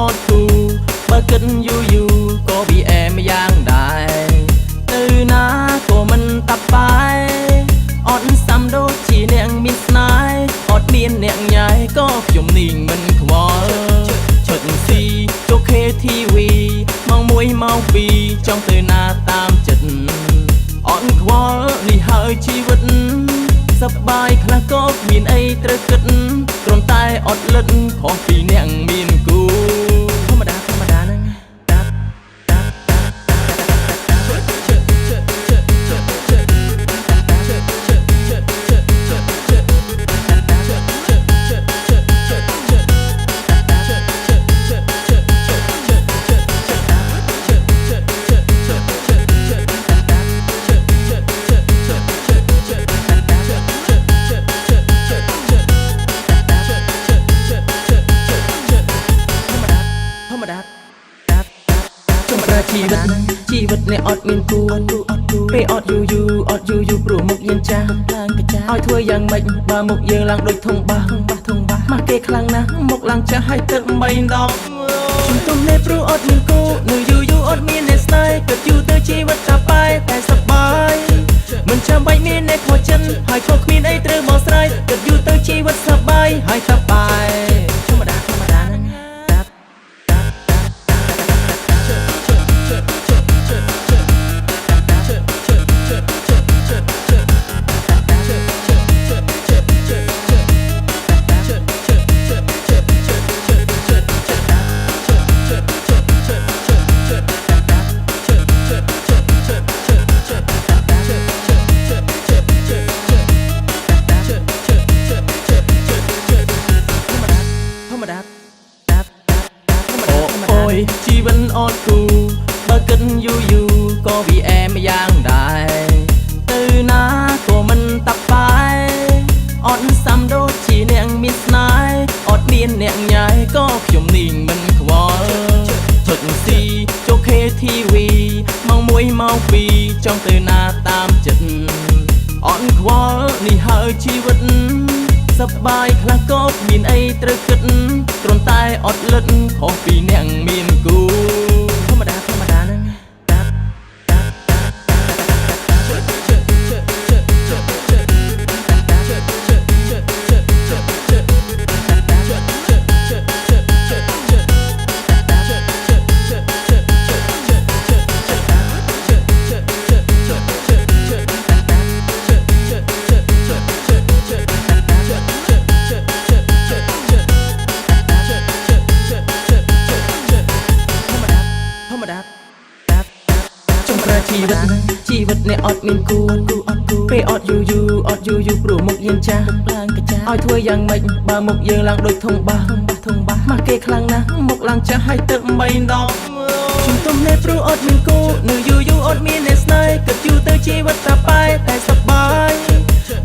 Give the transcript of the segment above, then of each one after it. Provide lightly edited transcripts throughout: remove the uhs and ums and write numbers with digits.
អត់គូបើគិតយូរយូរក៏វាអែមយ៉ាងដែរទៅណាក៏មិនតាប់បាយអត់សាំដូចជាអ្នកមានស្នេហ៍អត់មានអ្នកញ៉ាយក៏ខ្ញុំនាងមិនខ្វល់ឈិតស៊ីជោគ KTV ម៉ោង1ម៉ោង2ចង់ទៅណាតាមចិត្តអត់ខ្វល់នេះហើយជីវិតសប្បាយខ្លះក៏មានអីត្រូវគិតគ្រាន់តែអត់លិតខុសពីអ្នកមានគូធម្មតាហ្នឹងជីវិតអ្នកអត់មានគូពេលអត់យូរព្រោះមុខយើងចាស់ឲ្យធ្វើយ៉ាងម៉េចបើមុខយើងឡើងដូចធុងបាសមកគេខ្លាំងណាស់មុខឡើងចាស់ឲ្យទឹក3ដងជំទុំនេះព្រោះអត់មានគូនៅយូរអត់មានអ្នកស្នេហ៍គិតយូរទៅជីវិតថាបាយតែសប្បាយមិនចាំបាច់មានអ្នកខកចិត្តហើយខកគ្មានអីត្រូវបោះស្រាយគិតយូរទៅជីវិតសប្បាយហើយសប្បាយធម្មតាហ្នឹងជីវិតអត់គូបើគិតយូរក៏វាអែមយ៉ាងដែរទៅណាក៏មិនតាប់បាយអត់សាំដូចជាអ្នកមានស្នេហ៍អត់មានអ្នកញ៉ាយក៏ខ្ញុំនាងមិនខ្វល់ឈុតស៊ីជោគ KTV ម៉ោង1ម៉ោង2ចង់ទៅណាតាមចិត្តអត់ខ្វល់នេះហើយជីវិតសប្បាយខ្លះក៏មានអីត្រូវគិតគ្រាន់តែអត់លិតខុសពីអ្នកមានគូធម្មតាហ្នឹងជីវិតអ្នកអត់មានគូពេលអត់យូរព្រោះមុខយើងចាស់ឲ្យធ្វើយ៉ាងម៉េចបើមុខយើងឡើងដូចធុងបាសមកគេខ្លាំងណាស់មុខឡើងចាស់ឲ្យទឹក3ដងជំទុំនេះព្រោះអត់មានគូនៅយូរអត់មានអ្នកស្នេហ៍គិតយូរទៅជីវិតថាបាយតែសប្បាយ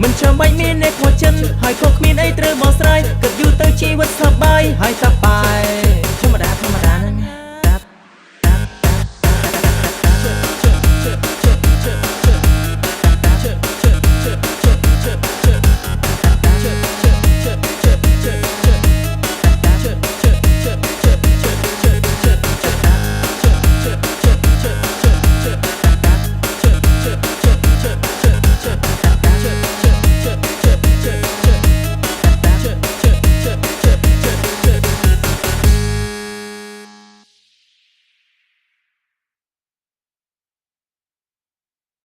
មិនចាំបាច់មានអ្នកខកចិត្តហើយក៏គ្មានអីត្រូវបោះស្រាយគិតយូរទៅជីវិតសប្បាយហើយសប្បាយ